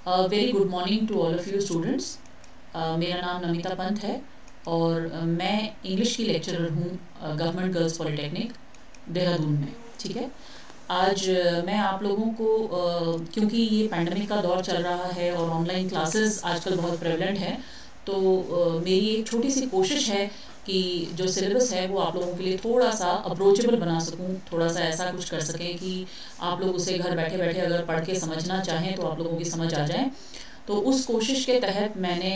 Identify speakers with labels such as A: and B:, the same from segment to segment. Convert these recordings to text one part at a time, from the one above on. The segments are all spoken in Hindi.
A: Very good morning to all of you students. मेरा नाम नमिता पंत है और मैं इंग्लिश की लेक्चरर हूँ गवर्नमेंट गर्ल्स पॉलिटेक्निक देहरादून में। ठीक है, आज मैं आप लोगों को क्योंकि ये पैंडमिक का दौर चल रहा है और ऑनलाइन क्लासेस आजकल बहुत प्रेवलेंट है, तो मेरी एक छोटी सी कोशिश है कि जो सिलेबस है वो आप लोगों के लिए थोड़ा सा अप्रोचेबल बना सकूं, थोड़ा सा ऐसा कुछ कर सकें कि आप लोग उसे घर बैठे बैठे अगर पढ़ के समझना चाहें तो आप लोगों की समझ आ जाए। तो उस कोशिश के तहत मैंने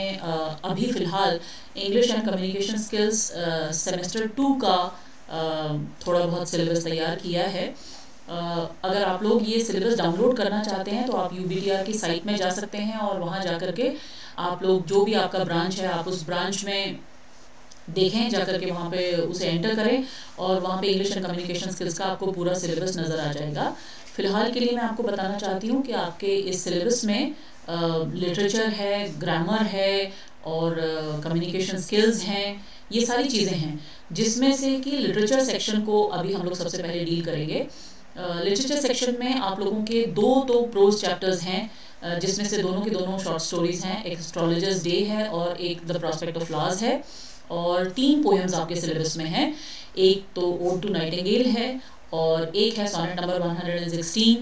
A: अभी फ़िलहाल English and communication skills semester 2 का थोड़ा बहुत सिलेबस तैयार किया है। अगर आप लोग ये सिलेबस डाउनलोड करना चाहते हैं तो आप UBTR की साइट में जा सकते हैं और वहाँ जा कर के आप लोग जो भी आपका ब्रांच है आप उस ब्रांच में देखें, जा कर के वहाँ पे उसे एंटर करें और वहाँ पे इंग्लिश एंड कम्युनिकेशन स्किल्स का आपको पूरा सिलेबस नज़र आ जाएगा। फ़िलहाल के लिए मैं आपको बताना चाहती हूँ कि आपके इस सिलेबस में लिटरेचर है, ग्रामर है और कम्युनिकेशन स्किल्स हैं, ये सारी चीज़ें हैं, जिसमें से कि लिटरेचर सेक्शन को अभी हम लोग सबसे पहले डील करेंगे। लिटरेचर सेक्शन में आप लोगों के दो तो प्रोज चैप्टर्स हैं, जिसमें से दोनों के दोनों शॉर्ट स्टोरीज हैं। एक एस्ट्रोलॉजर्स डे है और एक द प्रॉस्पेक्ट ऑफ फ्लावर्स है, और 3 पोएम्स आपके सिलेबस में हैं। एक तो ओड टू नाइटिंगेल है और एक है sonnet number 116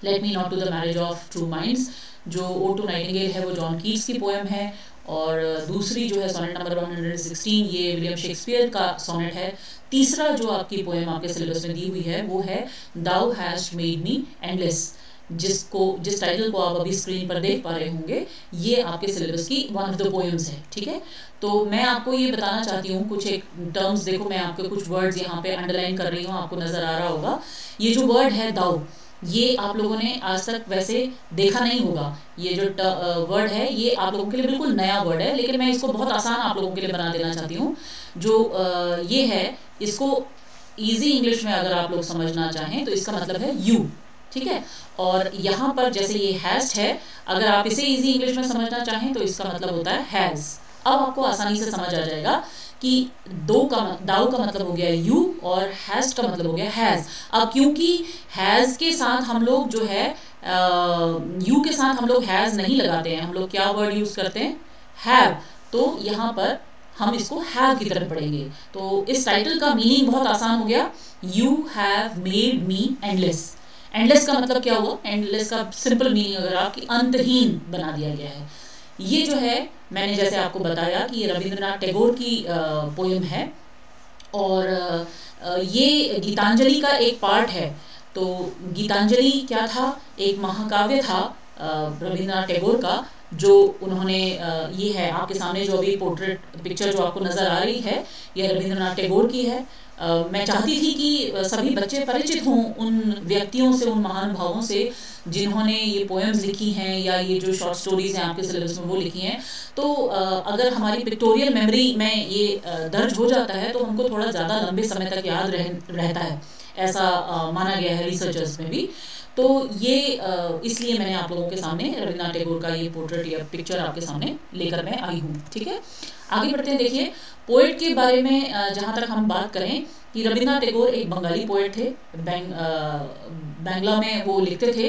A: let me not to the marriage of true minds. जो ओड टू नाइटिंगेल है वो जॉन कीट्स की पोएम है और दूसरी जो है सोनेट नंबर 116 ये विलियम शेक्सपियर का सोनेट है। तीसरा जो आपकी पोएम आपके सिलेबस में दी हुई है वो है thou hast made me endless, जिस टाइटल को आप अभी स्क्रीन पर देख पा रहे होंगे, ये आपके सिलेबस की वन ऑफ द पोएम्स है। ठीक है, तो मैं आपको ये बताना चाहती हूँ कुछ एक टर्म्स। देखो, मैं आपके कुछ वर्ड्स यहाँ पे अंडरलाइन कर रही हूँ, आपको नजर आ रहा होगा। ये जो वर्ड है दाउ, ये आप लोगों ने आज तक वैसे देखा नहीं होगा। ये जो वर्ड है ये आप लोगों के लिए बिल्कुल नया वर्ड है, लेकिन मैं इसको बहुत आसान आप लोगों के लिए बना देना चाहती हूँ। जो ये है, इसको ईजी इंग्लिश में अगर आप लोग समझना चाहें तो इसका मतलब है यू। ठीक है, और यहाँ पर जैसे ये हैस्ट है, अगर आप इसे इजी इंग्लिश में समझना चाहें तो इसका मतलब होता है हैज़। अब आपको आसानी से समझ आ जाएगा कि दाउ का मतलब हो गया यू और हैस्ट का मतलब हो गया हैज़। अब क्योंकि हैज़ के साथ हम लोग जो है यू के साथ हम लोग हैज़ नहीं लगाते हैं, हम लोग क्या वर्ड यूज़ करते हैं, हैव। तो यहाँ पर हम इसको हैव की तरफ पढ़ेंगे। तो इस टाइटल का मीनिंग बहुत आसान हो गया, you have made me endless. Endless का मतलब क्या हुआ? एंडलेस का सिंपल मीनिंग अगर आपकी अंतहीन बना दिया गया है। ये जो है, मैंने जैसे आपको बताया कि ये रविंद्रनाथ टैगोर की पोएम है और ये गीतांजलि का एक पार्ट है। तो गीतांजलि क्या था? एक महाकाव्य था रविंद्रनाथ टैगोर का, जो उन्होंने ये है आपके सामने जो अभी पोर्ट्रेट पिक्चर जो आपको नज़र आ रही है, ये रविंद्रनाथ टैगोर की है। मैं चाहती थी कि सभी बच्चे परिचित हों उन व्यक्तियों से, उन महानुभावों से जिन्होंने ये पोएम्स लिखी हैं या ये जो शॉर्ट स्टोरीज हैं आपके सिलेबस में वो लिखी हैं। तो अगर हमारी पिक्टोरियल मेमोरी में ये दर्ज हो जाता है तो हमको थोड़ा ज़्यादा लंबे समय तक याद रहता है, ऐसा माना गया है रिसर्चर्स में भी। तो ये इसलिए मैंने आप लोगों के सामने रविंद्रनाथ टैगोर का ये पोर्ट्रेट या पिक्चर आपके सामने लेकर मैं आई हूँ। ठीक है, आगे बढ़ते हैं। देखिए, पोएट के बारे में जहाँ तक हम बात करें कि रविंद्रनाथ टैगोर एक बंगाली पोएट थे। बांग्ला में वो लिखते थे।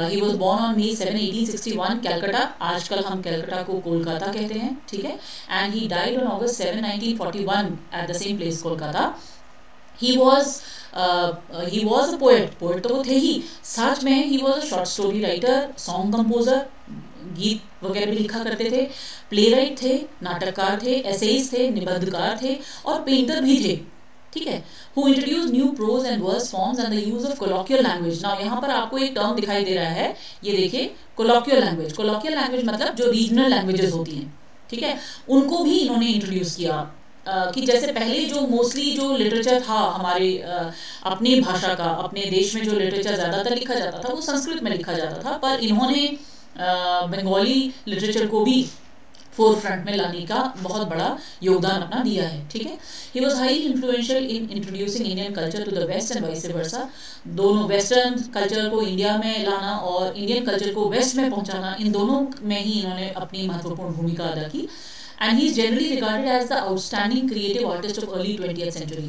A: He was born on May 7, 1861 Calcutta. आजकल हम कैलकाटा को कोलकाता कहते हैं। ठीक है, and he died on August 7, 1941 at the same place Kolkata. He was a poet तो वो थे ही, साथ में he was a short story writer, song composer, गीत वगैरह भी लिखा करते थे, प्ले राइट थे, नाटककार थे, एसेज थे, निबंधकार थे और पेंटर भी थे। ठीक है, who introduce new prose and verse forms and the use of colloquial language. Now यहाँ पर आपको एक टर्म दिखाई दे रहा है, ये देखिए, कोलोकियल लैंग्वेज। कोलोकियल लैंग्वेज मतलब जो रीजनल लैंग्वेजेस होती हैं, ठीक है, उनको भी इन्होंने इंट्रोड्यूस किया। कि जैसे पहले जो मोस्टली जो लिटरेचर था हमारे अपनी भाषा का, अपने देश में जो लिटरेचर ज़्यादातर लिखा जाता था वो संस्कृत में लिखा जाता था, पर इन्होंने बंगाली लिटरेचर को भी फोर फ्रंट में लाने का बहुत बड़ा योगदान अपना दिया है। ठीक है, he was highly influential in introducing Indian culture to the west and vice versa. दोनों वेस्टर्न कल्चर को इंडिया में लाना और इंडियन कल्चर को वेस्ट में पहुंचाना, इन दोनों में ही इन्होंने अपनी महत्वपूर्ण भूमिका अदा की। And he is generally regarded as the outstanding creative artist of early 20th century.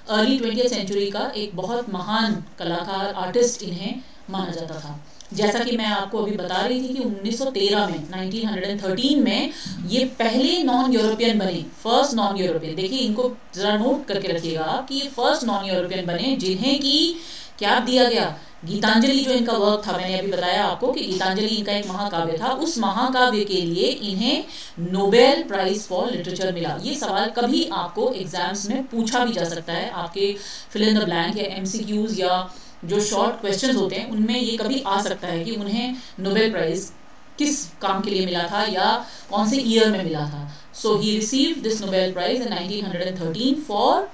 A: Early 20th century का एक बहुत महान कलाकार, आर्टिस्ट इन्हें माना जाता था। जैसा कि मैं आपको अभी बता रही थी कि 1913 में 1913 में ये पहले नॉन यूरोपियन बने, फर्स्ट नॉन यूरोपियन। देखिए इनको जरा नोट करके रखिएगा कि ये फर्स्ट नॉन यूरोपियन बने जिन्हें की क्या दिया गया, गीतांजलि जो इनका वर्क था, मैंने अभी बताया आपको कि गीतांजलि इनका एक महाकाव्य था, उस महाकाव्य के लिए इन्हें नोबेल प्राइज फॉर लिटरेचर मिला। ये सवाल कभी आपको एग्जाम्स में पूछा भी जा सकता है, आपके फिल इन द ब्लैंक या एमसीक्यूज या जो शॉर्ट क्वेश्चंस होते हैं उनमें ये कभी आ सकता है कि उन्हें नोबेल प्राइज किस काम के लिए मिला था या कौन से ईयर में मिला था। So he received this Nobel prize in 1913 for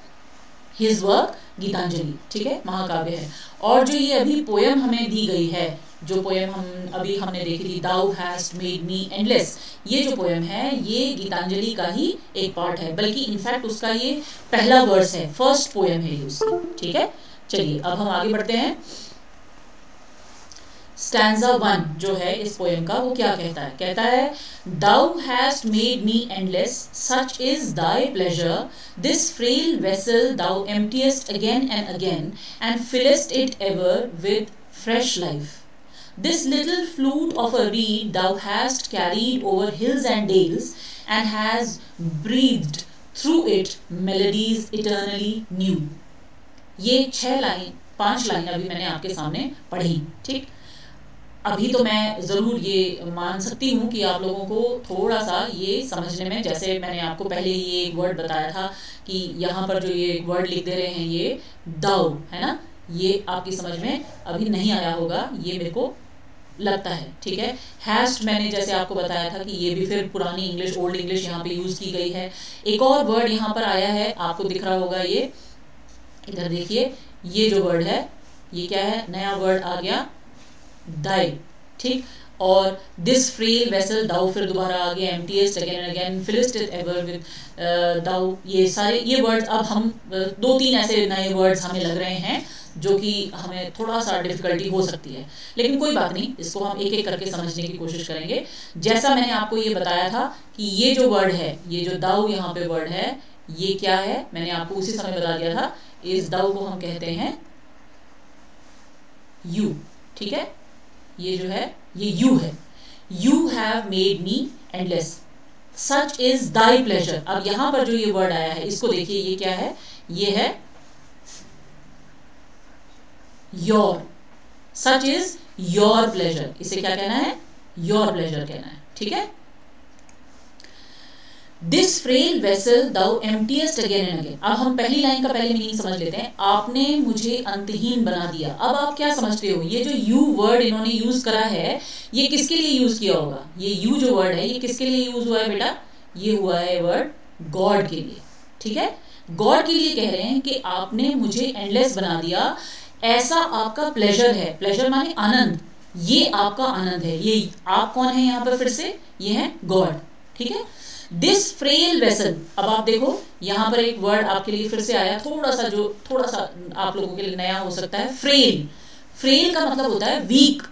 A: his work Gitanjali, ठीक है, महाकाव्य है। और जो ये अभी पोयम हमें दी गई है, जो पोयम हमने देखी थी, thou hast made me endless, ये जो पोयम है ये गीतांजलि का ही एक पार्ट है, बल्कि इनफैक्ट उसका ये पहला वर्स है, फर्स्ट पोयम है ये उसकी, ठीक है। चलिए अब हम आगे बढ़ते हैं। स्टैंजा 1 जो है इस पोयम का, वो क्या कहता है, कहता है Thou hast made me endless, such is thy pleasure, this frail vessel thou emptiest again and again, and fillest it ever with fresh life. This little flute of a reed thou hast carried over hills and dales, and has breathed through it melodies eternally new. ये 5 लाइन अभी मैंने आपके सामने पढ़ी, ठीक। अभी तो मैं ज़रूर ये मान सकती हूँ कि आप लोगों को थोड़ा सा ये समझने में, जैसे मैंने आपको पहले ये एक वर्ड बताया था कि यहाँ पर जो ये वर्ड लिख दे रहे हैं ये दाउ है ना, ये आपकी समझ में अभी नहीं आया होगा, ये मेरे को लगता है, ठीक है। हैस्ट मैंने जैसे आपको बताया था कि ये भी फिर पुरानी इंग्लिश, ओल्ड इंग्लिश यहाँ पे यूज़ की गई है। एक और वर्ड यहाँ पर आया है, आपको दिख रहा होगा, ये इधर देखिए, ये जो वर्ड है ये क्या है, नया वर्ड आ गया दाई, ठीक। और दिस फ्रेल वेसल दाउ फिर दोबारा आ गया, emptiest again and again, fillest it ever with thou, ये सारे ये वर्ड्स अब हम 2-3 ऐसे नए वर्ड्स हमें लग रहे हैं जो कि हमें थोड़ा सा डिफिकल्टी हो सकती है, लेकिन कोई बात नहीं, इसको हम एक एक करके समझने की कोशिश करेंगे। जैसा मैंने आपको ये बताया था कि ये जो वर्ड है, ये जो दाउ यहाँ पे वर्ड है, ये क्या है, मैंने आपको उसी समय बता दिया था, इस दाउ को हम कहते हैं यू, ठीक है। ये जो है ये यू है, you have made me endless, such is thy pleasure. अब यहां पर जो ये वर्ड आया है इसको देखिए, ये क्या है, ये है your, such is your pleasure, इसे क्या कहना है, योर प्लेजर कहना है, ठीक है। This frail vessel thou emptiest again and again. अब हम पहली लाइन का पहले मीनिंग समझ लेते हैं, आपने मुझे अंतहीन बना दिया। अब आप क्या समझते हो, ये जो यू वर्ड इन्होंने यूज करा है ये किसके लिए यूज किया होगा, ये यू जो वर्ड है ये किसके लिए यूज हुआ है बेटा, ये हुआ है वर्ड गॉड के लिए, ठीक है। गॉड के लिए कह रहे हैं कि आपने मुझे एंडलेस बना दिया, ऐसा आपका प्लेजर है, प्लेजर माने आनंद, ये आपका आनंद है। ये आप कौन है यहाँ पर, फिर से ये है गॉड, ठीक है। दिस फ्रेल वेसल, अब आप देखो यहाँ पर एक वर्ड आपके लिए फिर से आया, थोड़ा सा आप लोगों के लिए नया हो सकता है, फ्रेल। फ्रेल का मतलब होता है वीक,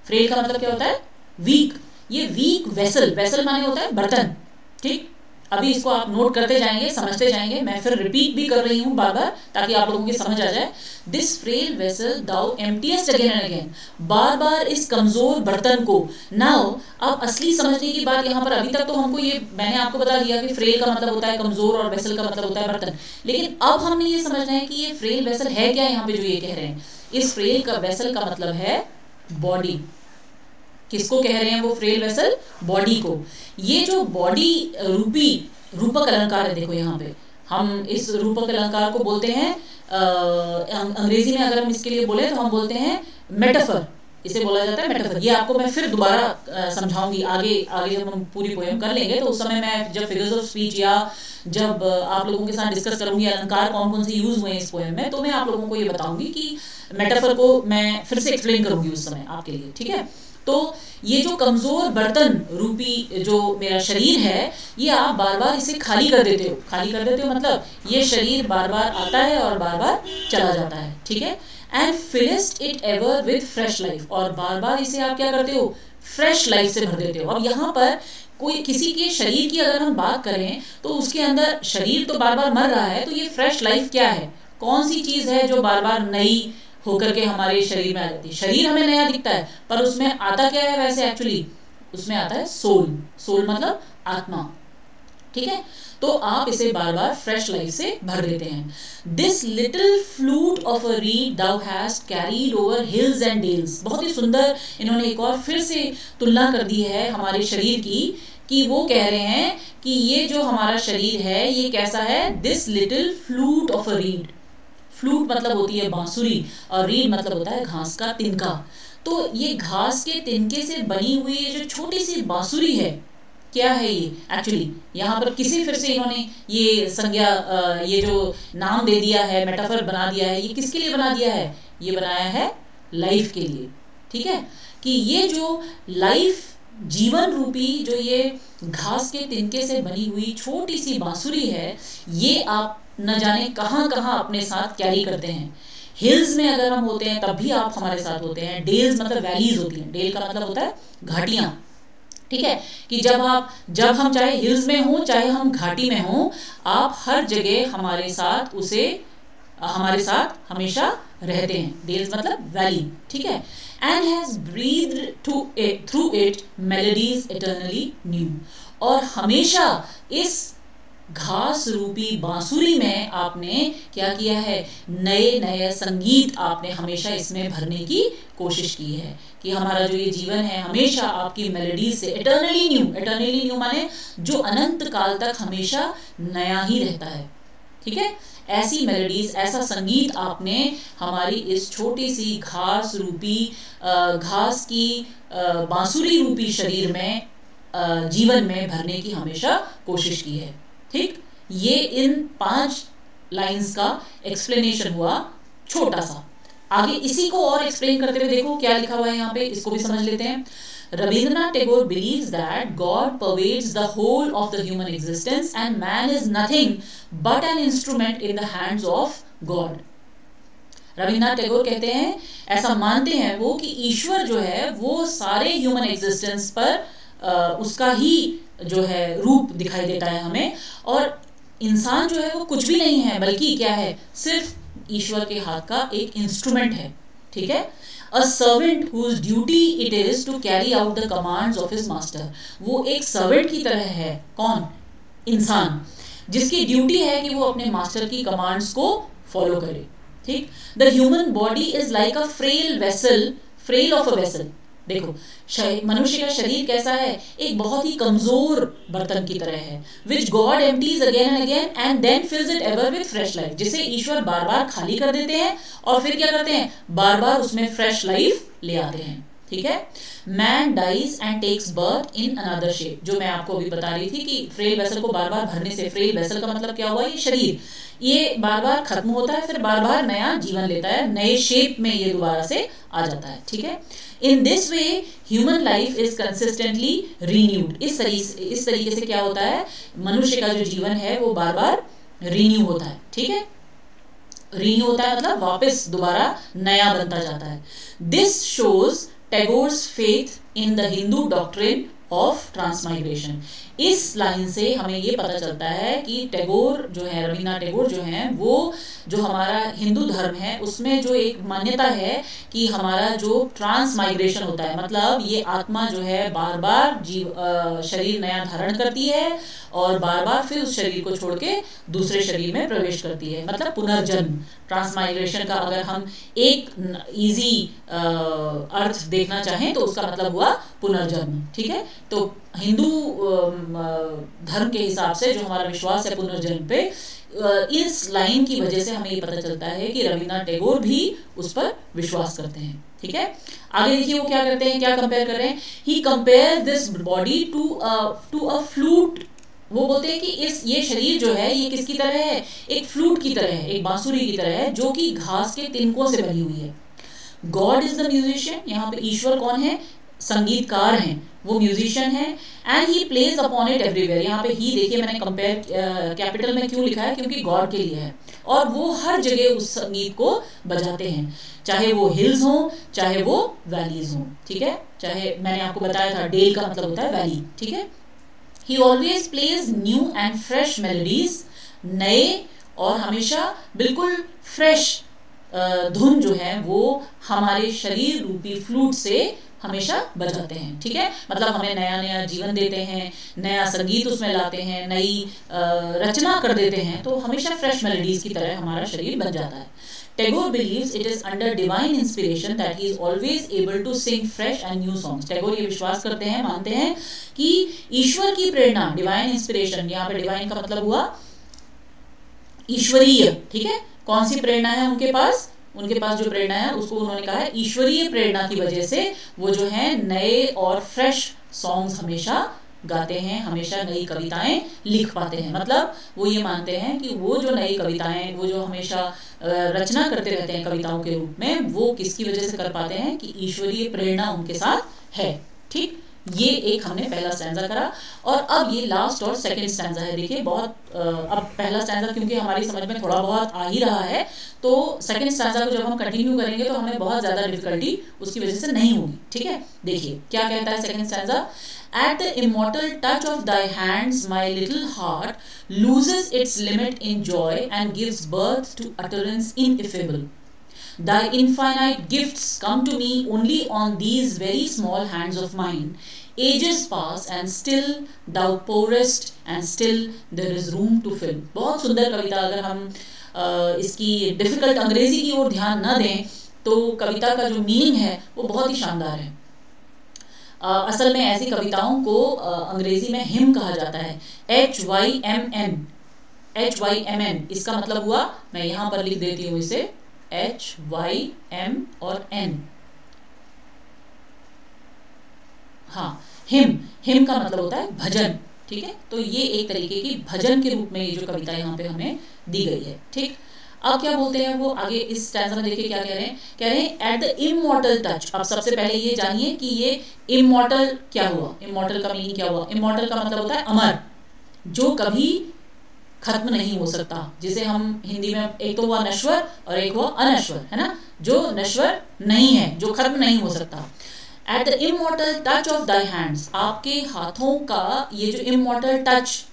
A: फ्रेल का मतलब क्या होता है, वीक। ये वीक वेसल, वेसल माने होता है बर्तन, ठीक। अभी इसको आप नोट करते जाएंगे, समझते जाएंगे, मैं फिर रिपीट भी कर रही हूँ बार बार ताकि आप लोगों की समझ आ जाए। This frail vessel thou emptiest again and again, बार बार इस कमजोर बर्तन को। नाउ अब असली समझने की बात यहाँ पर, अभी तक तो हमको ये मैंने आपको बता दिया कि फ्रेल का मतलब होता है कमजोर और वेसल का मतलब होता है बर्तन, लेकिन अब हमने ये समझना है कि ये फ्रेल वेसल है क्या, यहाँ पे जो ये कह रहे हैं, इस फ्रेल का वेसल का मतलब है बॉडी। किसको कह रहे हैं वो फ्रेल वेसल, बॉडी को। ये जो बॉडी रूपी रूपक अलंकार है, देखो यहाँ पे हम इस रूपक अलंकार को बोलते हैं, अंग्रेजी में अगर हम इसके लिए बोले तो हम बोलते हैं मेटाफर, इसे बोला जाता है मेटाफर। ये आपको मैं फिर दोबारा समझाऊंगी, आगे जब हम पूरी पोएम कर लेंगे तो उस समय मैं जब फिगर्स ऑफ स्पीच या जब आप लोगों के साथ डिस्कस करूंगी अलंकार कौन कौन से यूज हुए इस पोएम में, तो मैं आप लोगों को ये बताऊंगी कि मेटाफर को मैं फिर से एक्सप्लेन करूंगी उस समय आपके लिए, ठीक है। तो ये जो कमजोर बर्तन रूपी जो मेरा शरीर है, ये आप बार बार इसे खाली कर देते हो, खाली कर देते हो मतलब ये शरीर बार बार आता है और बार बार चला जाता है, ठीक है। And fillest it ever with fresh life, और बार बार इसे आप क्या करते हो, फ्रेश लाइफ से भर देते हो। अब यहाँ पर कोई किसी के शरीर की अगर हम बात करें तो उसके अंदर शरीर तो बार बार मर रहा है, तो ये फ्रेश लाइफ क्या है, कौन सी चीज है जो बार बार नई होकर के हमारे शरीर में आ जाती है। शरीर हमें नया दिखता है, पर उसमें आता क्या है वैसे एक्चुअली, उसमें आता है सोल। सोल मतलब आत्मा, ठीक है। तो आप इसे बार बार फ्रेश लाइफ से भर देते हैं। This little flute of a reed thou has carried over hills and dales. बहुत ही सुंदर इन्होंने एक और फिर से तुलना कर दी है हमारे शरीर की, कि वो कह रहे हैं कि ये जो हमारा शरीर है ये कैसा है, this little flute of a read. Flute मतलब होती है बांसुरी, और रीड मतलब होता है घास का तिनका। तो ये घास के तिनके से बनी हुई जो छोटी सी बांसुरी है, क्या है ये एक्चुअली, यहाँ पर किसी फिर से इन्होंने ये संज्ञा ये जो नाम दे दिया है, मेटाफर बना दिया है, ये किसके लिए बना दिया है, ये बनाया है लाइफ के लिए, ठीक है। कि ये जो लाइफ, जीवन रूपी जो ये घास के तिनके से बनी हुई छोटी सी बांसुरी है, ये आप न जाने कहाँ कहाँ अपने साथ कैरी करते हैं। हिल्स में अगर हम होते हैं तब भी आप हमारे साथ होते हैं। डेल्स मतलब वैलीज होती हैं, डेल का मतलब होता है घाटियाँ, ठीक है। कि जब हम चाहे हिल्स में हो चाहे हम घाटी में हो, आप हर जगह हमारे साथ हमेशा रहते हैं। डेल्स मतलब वैली, ठीक है। And has breathed through it melodies eternally new. और हमेशा इस घास रूपी बांसुरी में आपने क्या किया है, नए नए संगीत आपने हमेशा इसमें भरने की कोशिश की है। कि हमारा जो ये जीवन है हमेशा आपकी मेलोडी से इटर्नली न्यू माने जो अनंत काल तक हमेशा नया ही रहता है, ठीक है। ऐसी मेलोडीज, ऐसा संगीत आपने हमारी इस छोटी सी घास रूपी घास की बांसुरी रूपी शरीर में, जीवन में भरने की हमेशा कोशिश की है, ठीक। ये इन 5 लाइंस का एक्सप्लेनेशन हुआ छोटा सा। आगे इसी को और एक्सप्लेन करते हुए देखो क्या लिखा हुआ है यहाँ पे, इसको भी समझ लेते हैं। Rabindranath Tagore believes that God pervades the whole of the human existence and man is nothing but an instrument in the hands of God. Rabindranath Tagore कहते हैं, ऐसा मानते हैं वो कि ईश्वर जो है वो सारे ह्यूमन एग्जिस्टेंस पर उसका ही जो है रूप दिखाई देता है हमें, और इंसान जो है वो कुछ भी नहीं है, बल्कि क्या है, सिर्फ ईश्वर के हाथ का एक इंस्ट्रूमेंट है, ठीक है। A servant whose duty it is to carry out the commands of his master. वो एक सर्वेंट की तरह है, कौन, इंसान, जिसकी ड्यूटी है कि वो अपने मास्टर की कमांड्स को फॉलो करे, ठीक। The human body is like a frail of a vessel. देखो मनुष्य का शरीर कैसा है, एक बहुत ही कमजोर बर्तन की तरह है, which God empties again and again and then fills it ever with fresh life. जिसे ईश्वर बार बार खाली कर देते हैं और फिर क्या करते हैं, बार बार उसमें फ्रेश लाइफ ले आते हैं, ठीक है। Man dies and takes birth in another shape, जो मैं आपको अभी बता रही थी कि फ्रेल वेसल को बार बार भरने से, फ्रेल वेसल का मतलब क्या हुआ, ये शरीर, ये बार बार खत्म होता है, फिर बार बार नया जीवन लेता है, नए शेप में ये दोबारा से आ जाता है, ठीक है। In this way human life is consistently renewed. इस तरीके से क्या होता है, मनुष्य का जो जीवन है वो बार बार रीन्यू होता है, ठीक है। रीन्यू होता है मतलब वापस दोबारा नया बनता जाता है। This shows Tagore's faith in the Hindu doctrine of transmigration. इस लाइन से हमें ये पता चलता है कि टैगोर जो है, रविन्द्रनाथ टैगोर जो हैं, वो जो हमारा हिंदू धर्म है उसमें जो एक मान्यता है कि हमारा जो ट्रांसमाइग्रेशन होता है, मतलब ये आत्मा जो है बार बार शरीर नया धारण करती है और बार बार फिर उस शरीर को छोड़ के दूसरे शरीर में प्रवेश करती है, मतलब पुनर्जन्म। ट्रांसमाइग्रेशन का अगर हम एक इजी अर्थ देखना चाहें तो उसका मतलब हुआ पुनर्जन्म, ठीक है। तो हिंदू धर्म के हिसाब से जो हमारा विश्वास है पुनर्जन्म पे, इस लाइन की वजह से हमें ये पता चलता है कि रविन्द्रनाथ टैगोर भी उस पर विश्वास करते हैं, ठीक है। आगे देखिए वो क्या करते हैं, क्या कंपेयर कर रहे हैं, he compare this body to a flute. वो बोलते हैं कि ये शरीर जो है ये किसकी तरह है, एक फ्लूट की तरह है, एक बांसुरी की तरह है, जो कि घास के तिनकों से बनी हुई है। गॉड इज द म्यूजिशियन, यहाँ पे ईश्वर कौन है, संगीतकार हैं, वो म्यूजिशियन है। And he plays upon it everywhere. यहाँ पे ही देखिए मैंने कंपेयर कैपिटल में क्यों लिखा है, क्योंकि गॉड के लिए है, और वो हर जगह उस संगीत को बजाते हैं, चाहे वो हिल्स हो चाहे वो वैलीज हो, ठीक है। चाहे मैंने आपको बताया था डेल का मतलब होता है वैली, ठीक है। He always plays new and fresh melodies, नए और हमेशा बिल्कुल फ्रेश धुन जो है वो हमारे शरीर रूपी फ्लूट से हमेशा बजाते हैं, ठीक है। मतलब हमें नया नया जीवन देते हैं, नया संगीत उसमें लाते हैं, नई रचना कर देते हैं, तो हमेशा फ्रेश मेलोडीज की तरह हमारा शरीर बन जाता है। Tagore believes it is under divine inspiration that he is always able to sing fresh and new songs. Tagore ये विश्वास करते हैं, मानते हैं कि ईश्वर की प्रेरणा, डिवाइन इंस्पिरेशन, यहाँ पे डिवाइन का मतलब हुआ ईश्वरीय, ठीक है। कौन सी प्रेरणा है उनके पास? उनके पास जो प्रेरणा है उसको उन्होंने कहा है ईश्वरीय प्रेरणा की वजह से वो जो है नए और फ्रेश सॉन्ग्स हमेशा गाते हैं, हमेशा नई कविताएं लिख पाते हैं। मतलब वो ये मानते हैं कि वो जो नई कविताएं, वो जो हमेशा रचना करते रहते हैं कविताओं के रूप में, वो किसकी वजह से कर पाते हैं कि ईश्वरीय प्रेरणा उनके साथ है, ठीक। ये एक हमने पहला स्टैंजा करा, और अब ये लास्ट और सेकंड स्टैंजा है। देखिए बहुत अब पहला स्टैंजा क्योंकि हमारी समझ में थोड़ा बहुत आ ही रहा है, तो सेकंड स्टैंजा को जब हम कंटिन्यू करेंगे तो हमें बहुत ज़्यादा डिफिकल्टी उसकी वजह से नहीं होगी, ठीक है। देखिए क्या कहता है second stanza. At the immortal touch of thy hands, my little heart loses its limit in joy and gives birth to utterance ineffable. Thy infinite gifts come to me only on these very small hands of mine. Ages pass and still thou pourest and still there is room to fill. बहुत सुंदर कविता। अगर हम इसकी डिफिकल्ट अंग्रेजी की ओर ध्यान न दें तो कविता का जो मीनिंग है वो बहुत ही शानदार है। असल में ऐसी कविताओं को अंग्रेजी में हिम कहा जाता है, HYMN, HYMN। इसका मतलब हुआ, मैं यहाँ पर लिख देती हूँ इसे, HYM और N। हाँ, हिम का मतलब होता है भजन, ठीक है। तो ये एक तरीके की भजन के रूप में ये जो कविता यहाँ पे हमें दी गई है, ठीक। अब क्या बोलते हैं वो आगे इस स्टैंजा में, देखिए क्या कह रहे हैं। कह रहे हैं एट द इमॉर्टल टच। अब सबसे पहले ये जानिए कि ये इमॉर्टल क्या हुआ, इमॉर्टल का मीनिंग क्या हुआ। इमॉर्टल का मतलब होता है अमर, जो कभी खत्म नहीं हो सकता। जिसे हम हिंदी में, एक तो हुआ नश्वर और एक हुआ अनश्वर, है ना। जो नश्वर नहीं है, जो खत्म नहीं हो सकता। At the immortal touch of thy hands, आपके हाथों का ये जो इमॉर्टल टच,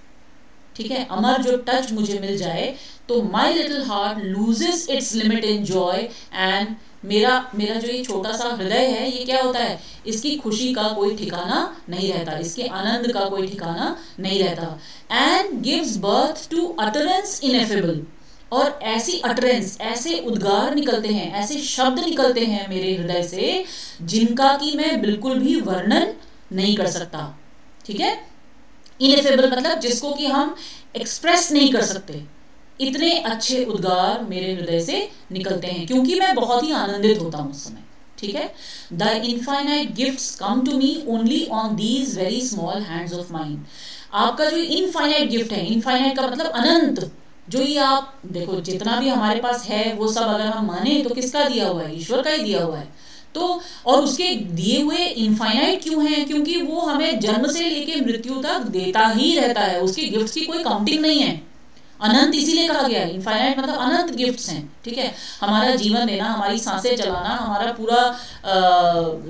A: ठीक है, अमर जो टच मुझे मिल जाए तो my little heart loses it's limit in joy and मेरा जो ये छोटा सा हृदय है, ये क्या होता है, इसकी खुशी का कोई ठिकाना नहीं रहता, इसके आनंद का कोई ठिकाना नहीं रहता। And gives birth to utterance ineffable, और ऐसी अटरेंस, ऐसे उद्गार निकलते हैं, ऐसे शब्द निकलते हैं मेरे हृदय से जिनका कि मैं बिल्कुल भी वर्णन नहीं कर सकता, ठीक है। इनएफेबल मतलब जिसको कि हम एक्सप्रेस नहीं कर सकते, इतने अच्छे उद्गार मेरे हृदय से निकलते हैं क्योंकि मैं बहुत ही आनंदित होता हूँ उस समय, ठीक है। The infinite gifts come to me only on these very small hands of mine. आपका जो इनफाइनाइट गिफ्ट है, इनफाइनाइट का मतलब अनंत, जो ये आप देखो जितना भी हमारे पास है वो सब अगर हम माने तो किसका दिया हुआ है, ईश्वर का ही दिया हुआ है। तो और उसके दिए हुए इनफाइनाइट क्यों हैं, क्योंकि वो हमें जन्म से लेके मृत्यु तक देता ही रहता है, उसके गिफ्ट्स की कोई काउंटिंग नहीं है। अनंत इसीलिए कहा गया है, इनफाइनाइट मतलब अनंत गिफ्ट्स हैं, ठीक है। हमारा जीवन देना, हमारी सांसें चलाना, हमारा पूरा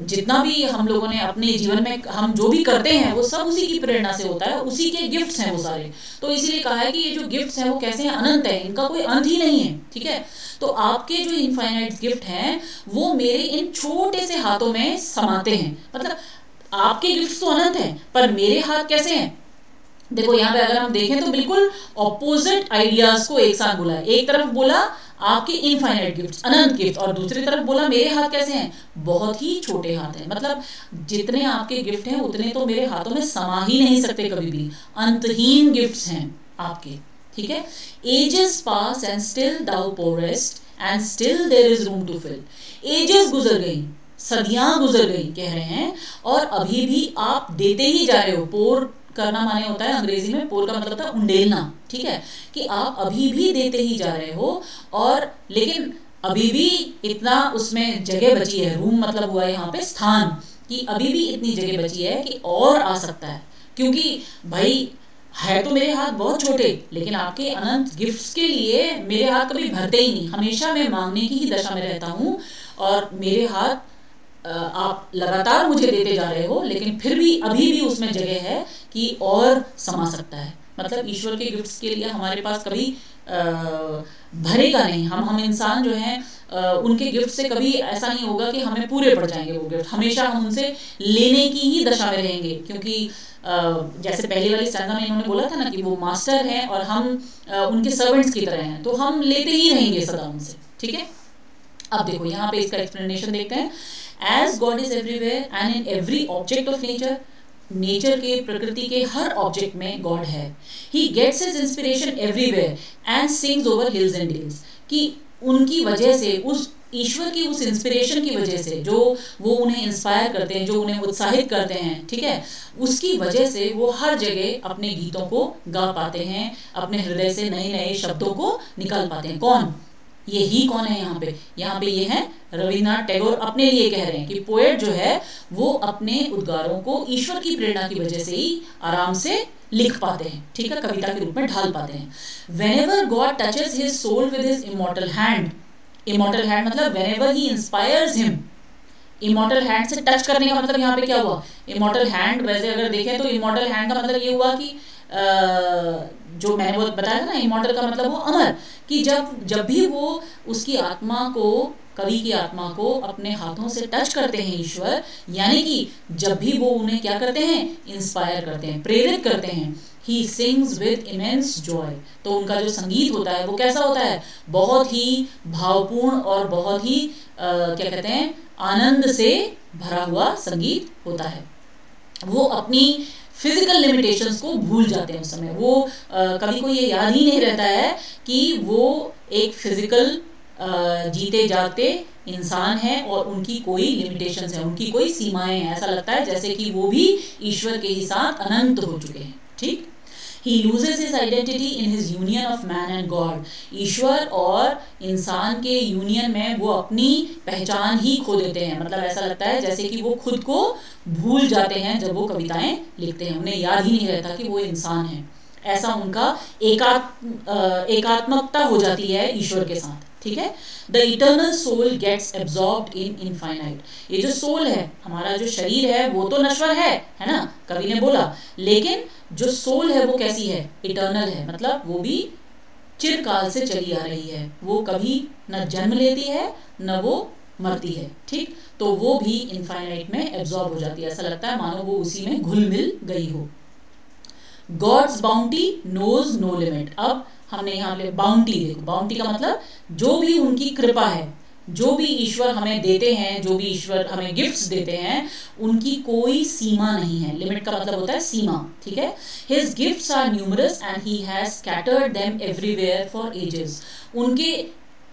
A: जितना भी हम लोगों ने अपने जीवन में हम जो भी करते हैं वो सब उसी की प्रेरणा से होता है, उसी के गिफ्ट्स हैं वो सारे। तो इसीलिए कहा है कि ये जो गिफ्ट्स हैं वो कैसे हैं, अनंत है, इनका कोई अंत ही नहीं है, ठीक है। तो आपके जो इनफाइनाइट गिफ्ट हैं वो मेरे इन छोटे से हाथों में समाते हैं। मतलब आपके गिफ्ट्स तो अनंत हैं पर मेरे हाथ कैसे हैं। देखो यहाँ पे अगर हम देखें तो बिल्कुल ऑपोजिट आइडियाज को एक साथ बोला है। एक तरफ बोला आपके इनफाइनाइट गिफ्ट्स, अनंत गिफ्ट, और दूसरी तरफ बोला मेरे हाथ कैसे हैं, बहुत ही छोटे हाथ हैं। मतलब जितने आपके गिफ्ट हैं उतने तो मेरे हाथों में समा ही नहीं सकते कभी भी, अंतहीन गिफ्ट्स हैं आपके, ठीक है। Ages pass and still thou pourest and still there is room to fill. Ages गुजर गई, सदियां गुजर गई कह रहे हैं, और अभी भी आप देते ही जा रहे हो। पोर करना माने होता है अंग्रेजी में, पोर का मतलब था उंडेलना, ठीक है, कि आप अभी भी देते ही जा रहे हो, और लेकिन अभी भी इतना उसमें जगह बची है। रूम मतलब हुआ यहाँ पे स्थान, कि अभी भी इतनी जगह बची है कि और आ सकता है। क्योंकि भाई है तो मेरे हाथ बहुत छोटे, लेकिन आपके अनंत गिफ्ट्स के लिए मेरे हाथ कभी भरते ही नहीं, हमेशा मैं मांगने की ही दशा में रहता हूँ, और मेरे हाथ आप लगातार मुझे देते जा रहे हो, लेकिन फिर भी अभी भी उसमें जगह है कि और समा सकता है। मतलब ईश्वर के गिफ्ट्स के लिए हमारे पास कभी भरेगा नहीं। हम इंसान जो हैं उनके गिफ्ट से कभी ऐसा नहीं होगा कि हमें पूरे पड़ जाएंगे वो गिफ्ट, हमेशा हम उनसे लेने की ही दशा में रहेंगे, क्योंकि जैसे पहले वाली स्टैंजा में इन्होंने बोला था ना कि वो मास्टर हैं और हम उनके सर्वेंट्स की तरह हैं, तो हम लेते ही रहेंगे सदा उनसे। ठीक है, अब देखो यहाँ पे इसका एक्सप्लेनेशन देखते हैं। As God is everywhere and in every object of nature, nature के, प्रकृति के हर ऑब्जेक्ट में गॉड है। He gets his inspiration everywhere and sings over hills and dales, कि उनकी वजह से, उस ईश्वर की उस इंस्पिरेशन की वजह से, जो वो उन्हें इंस्पायर करते हैं, जो उन्हें उत्साहित करते हैं, ठीक है, उसकी वजह से वो हर जगह अपने गीतों को गा पाते हैं, अपने हृदय से नए नए शब्दों को निकाल पाते हैं। कौन? ये ही कौन है यहाँ पे? यहाँ पे ये है रविन्द्रनाथ टैगोर अपने लिए कह रहे हैं कि पोएट जो है वो अपने उद्गारों को ईश्वर की प्रेरणा की वजह से ही आराम से लिख पाते हैं, ठीक है, कविता के रूप में ढाल पाते हैं। Whenever God touches his soul with his immortal hand, immortal hand मतलब whenever he inspires him, immortal hand से टच करने का मतलब यहाँ पे क्या हुआ? इमॉर्टल हैंड, वैसे अगर देखें तो इमॉर्टल हैंड का मतलब ये हुआ कि जो मैंने वो बताया था ना, इमॉर्टल का मतलब वो अमर, कि जब भी वो उसकी आत्मा को, कवि की आत्मा को अपने हाथों से टच करते हैं ईश्वर, यानी कि जब भी वो उन्हें क्या करते हैं? इंस्पायर करते हैं, प्रेरित करते हैं। He sings with immense joy, तो उनका जो संगीत होता है वो कैसा होता है? बहुत ही भावपूर्ण और बहुत ही क्या कहते हैं, आनंद से भरा हुआ संगीत होता है। वो अपनी फिजिकल लिमिटेशंस को भूल जाते हैं उस समय। वो कभी को ये याद ही नहीं रहता है कि वो एक फिजिकल जीते जागते इंसान है और उनकी कोई लिमिटेशंस है, उनकी कोई सीमाएं हैं। ऐसा लगता है जैसे कि वो भी ईश्वर के ही साथ अनंत हो चुके हैं। ठीक, He loses his identity in his union of man and God. ईश्वर और इंसान के यूनियन में वो अपनी पहचान ही खो देते हैं। मतलब ऐसा लगता है जैसे कि वो खुद को भूल जाते हैं जब वो कविताएं लिखते हैं, उन्हें याद ही नहीं रहता कि वो इंसान है। ऐसा उनका एकात्मकता हो जाती है ईश्वर के साथ। ठीक है, the eternal soul gets absorbed in infinite. ये जो सोल है, हमारा जो शरीर है, वो तो नश्वर है ना, कवि ने बोला, लेकिन जो सोल है वो कैसी है? इटर्नल है, मतलब वो भी चिरकाल से चली आ रही है, वो कभी न जन्म लेती है न वो मरती है। ठीक, तो वो भी इनफाइनाइट में एब्जॉर्ब हो जाती है। ऐसा लगता है मानो वो उसी में घुल मिल गई हो। God's bounty knows no limit. अब हमने यहाँ पे बाउंटी देखो, बाउंटी का मतलब जो भी उनकी कृपा है, जो भी ईश्वर हमें देते हैं, जो भी ईश्वर हमें गिफ्ट्स देते हैं, उनकी कोई सीमा नहीं है। लिमिट का मतलब होता है सीमा। ठीक है, his gifts are numerous and he has scattered them everywhere for ages. उनके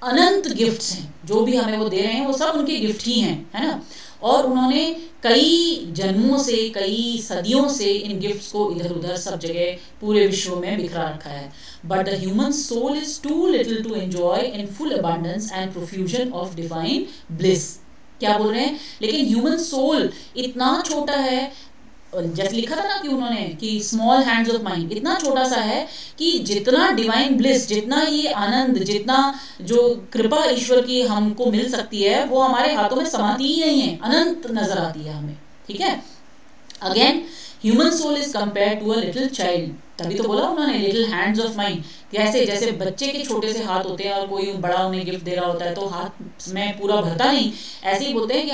A: अनंत गिफ्ट्स हैं, जो भी हमें वो दे रहे हैं वो सब उनके गिफ्ट ही हैं, है ना, और उन्होंने कई जन्मों से, कई सदियों से इन गिफ्ट्स को इधर उधर सब जगह पूरे विश्व में बिखरा रखा है। But the human soul is too little to enjoy in full abundance and profusion of divine bliss. क्या बोल रहे हैं? लेकिन ह्यूमन सोल इतना छोटा है, जैसे लिखा था ना कि उन्होंने कि स्मॉल हैंड्स ऑफ माइंड, इतना छोटा सा है कि जितना डिवाइन ब्लिस, जितना ये आनंद, जितना जो कृपा ईश्वर की हमको मिल सकती है, वो हमारे हाथों में समाती ही नहीं है, अनंत नजर आती है हमें। ठीक है, again human soul is compare to a little child. तभी तो बोला उन्होंने लिटिल हैंड्स ऑफ माइंड। कैसे? जैसे बच्चे के छोटे से हाथ होते हैं और कोई बड़ा उन्हें गिफ्ट दे रहा होता है तो हाथ में पूरा भरता नहीं, ऐसे ही बोलते हैं कि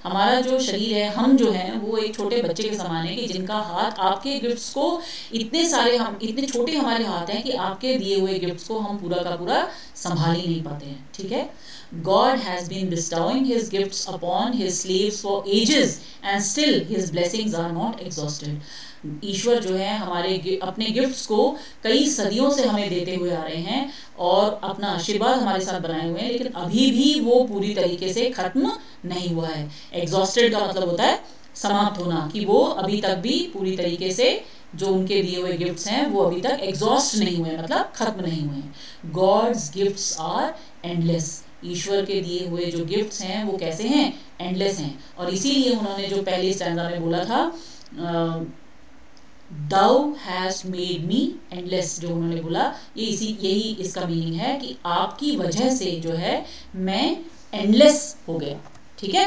A: हमारा जो शरीर है, हम जो हैं वो एक छोटे बच्चे के समान है, कि जिनका हाथ आपके गिफ्ट्स को, इतने सारे, हम इतने छोटे हमारे हाथ हैं कि आपके दिए हुए गिफ्ट्स को हम पूरा का पूरा संभाल ही नहीं पाते हैं। ठीक है, God has been bestowing his gifts upon his slaves for ages and still his blessings are not exhausted. ईश्वर जो है हमारे अपने गिफ्ट्स को कई सदियों से हमें देते हुए आ रहे हैं और अपना आशीर्वाद हमारे साथ बनाए हुए हैं, लेकिन अभी भी वो पूरी तरीके से खत्म नहीं हुआ है। एग्जॉस्टेड का मतलब होता है समाप्त होना, कि वो अभी तक भी पूरी तरीके से जो उनके दिए हुए गिफ्ट्स हैं वो अभी तक एग्जॉस्ट नहीं हुए, मतलब खत्म नहीं हुए हैं। God's gifts are endless. ईश्वर के दिए हुए जो गिफ्ट्स हैं वो कैसे हैं? एंडलेस हैं। और इसीलिए उन्होंने जो पहले स्टैंजा में बोला था, Thou hast made me endless, जो उन्होंने बोला, यही इसका मीनिंग है कि आपकी वजह से जो है मैं एंडलेस हो गया। ठीक है,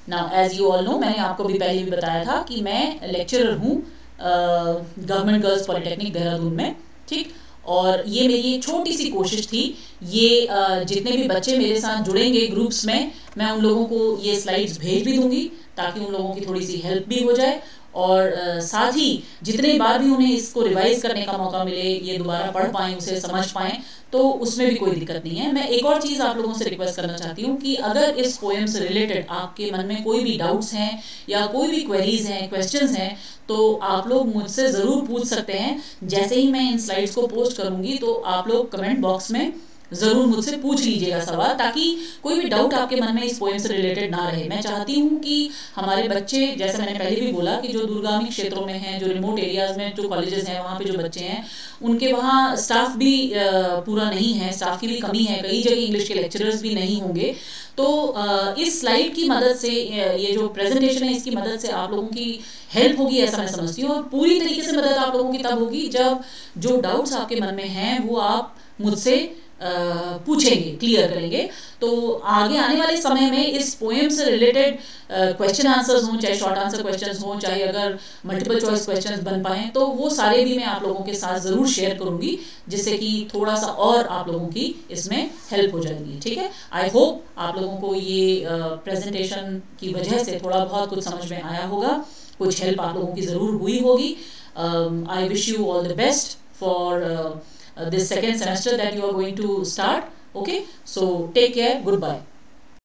A: now as you all know, मैंने आपको भी पहले भी बताया था कि मैं लेक्चरर हूँ गवर्नमेंट गर्ल्स पॉलिटेक्निक देहरादून में, ठीक। और ये मेरी एक छोटी सी कोशिश थी, ये जितने भी बच्चे मेरे साथ जुड़ेंगे ग्रुप्स में, मैं उन लोगों को ये स्लाइड्स भेज भी दूंगी ताकि उन लोगों की थोड़ी सी हेल्प भी हो जाए, और साथ ही जितने बार भी उन्हें इसको रिवाइज करने का मौका मिले, ये दोबारा पढ़ पाएँ, उसे समझ पाएँ, तो उसमें भी कोई दिक्कत नहीं है। मैं एक और चीज़ आप लोगों से रिक्वेस्ट करना चाहती हूँ कि अगर इस पोएम से रिलेटेड आपके मन में कोई भी डाउट्स हैं या कोई भी क्वेरीज हैं, क्वेश्चंस हैं, तो आप लोग मुझसे ज़रूर पूछ सकते हैं। जैसे ही मैं इन स्लाइड्स को पोस्ट करूँगी तो आप लोग कमेंट बॉक्स में ज़रूर मुझसे पूछ लीजिएगा सवाल, ताकि कोई भी डाउट आपके मन में इस पोएम से रिलेटेड ना रहे। मैं चाहती हूँ कि हमारे बच्चे, जैसे मैंने पहले भी बोला, कि जो दूरगामी क्षेत्रों में हैं, जो रिमोट एरियाज़ में जो कॉलेजेस हैं, वहाँ पे जो बच्चे हैं, उनके वहाँ स्टाफ भी पूरा नहीं है, स्टाफ की भी कमी है, कई जगह इंग्लिश के लेक्चरर्स भी नहीं होंगे। तो इस स्लाइड की मदद से, ये जो प्रेजेंटेशन है इसकी मदद से आप लोगों की हेल्प होगी, ऐसा मैं समझती हूँ। और पूरी तरीके से मदद आप लोगों की तब होगी जब जो डाउट्स आपके मन में हैं वो आप मुझसे पूछेंगे, क्लियर करेंगे। तो आगे आने वाले समय में इस पोएम से रिलेटेड क्वेश्चन आंसर्स हों, चाहे शॉर्ट आंसर क्वेश्चंस हों, चाहे अगर मल्टीपल चॉइस क्वेश्चंस बन पाएँ, तो वो सारे भी मैं आप लोगों के साथ ज़रूर शेयर करूँगी, जिससे कि थोड़ा सा और आप लोगों की इसमें हेल्प हो जाएगी, ठीक है। आई होप आप लोगों को ये प्रेजेंटेशन की वजह से थोड़ा बहुत कुछ समझ में आया होगा, कुछ हेल्प आप लोगों की ज़रूर हुई होगी। I wish you all the best for this second semester that you are going to start. Okay, so take care, goodbye.